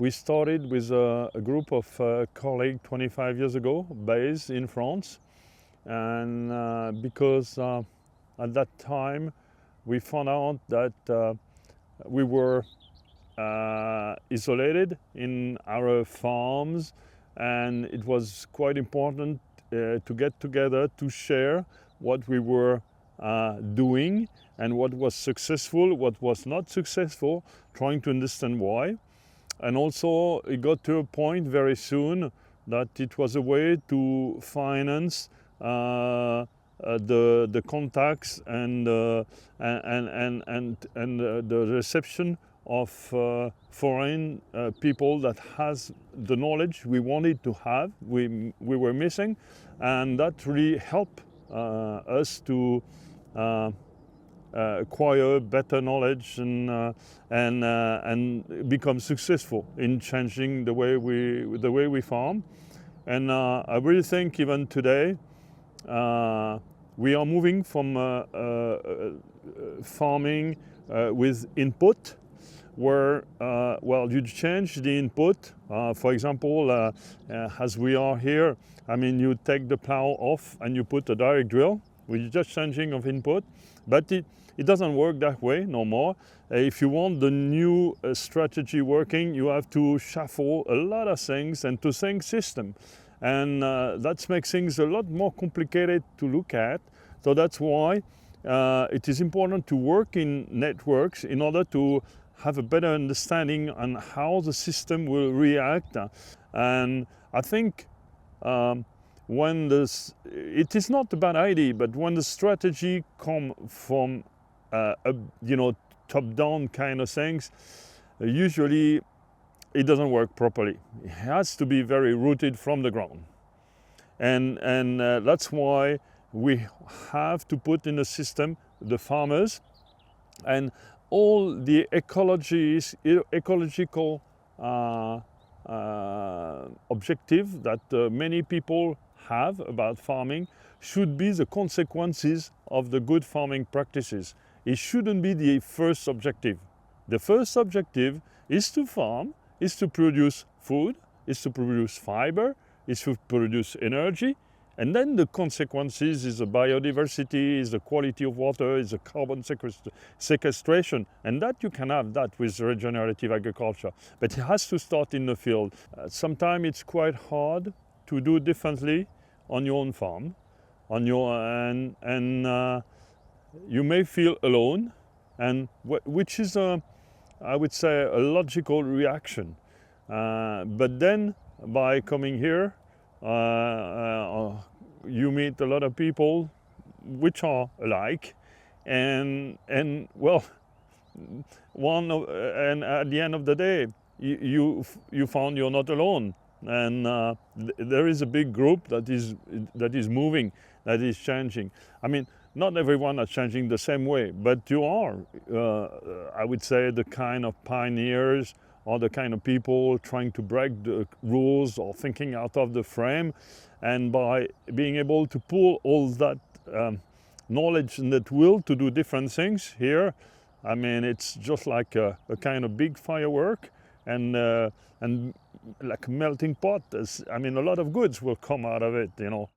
We started with a group of colleagues 25 years ago, based in France, and because at that time we found out that we were isolated in our farms, and it was quite important to get together to share what we were doing and what was successful, what was not successful, trying to understand why. And also it got to a point very soon that it was a way to finance the contacts and the reception of foreign people that has the knowledge we wanted to have, we were missing, and that really helped us to acquire better knowledge and become successful in changing the way we farm. And I really think even today we are moving from farming with input, where well, you change the input. For example, as we are here, I mean, you take the plow off and you put a direct drill, which is just changing of input, but it doesn't work that way no more. If you want the new strategy working, you have to shuffle a lot of things and to think system. And that makes things a lot more complicated to look at. So that's why it is important to work in networks in order to have a better understanding on how the system will react. And I think when it is not a bad idea, but when the strategy comes from top-down kind of things, usually it doesn't work properly. It has to be very rooted from the ground. And that's why we have to put in the system the farmers and all the ecological objective that many people have about farming should be the consequences of the good farming practices. It shouldn't be the first objective. The first objective is to farm, is to produce food, is to produce fiber, is to produce energy, and then the consequences is the biodiversity, is the quality of water, is the carbon sequestration, and that you can have that with regenerative agriculture. But it has to start in the field. Sometimes it's quite hard to do differently on your own farm, and you may feel alone, and which is I would say a logical reaction. But then by coming here, you meet a lot of people which are alike, and well, and at the end of the day, you found you're not alone, and there is a big group that is moving, that is changing. I mean, not everyone is changing the same way, but you are, I would say, the kind of pioneers or the kind of people trying to break the rules or thinking out of the frame. And by being able to pull all that knowledge and that will to do different things here, I mean, it's just like a kind of big firework and like a melting pot. I mean, a lot of goods will come out of it, you know.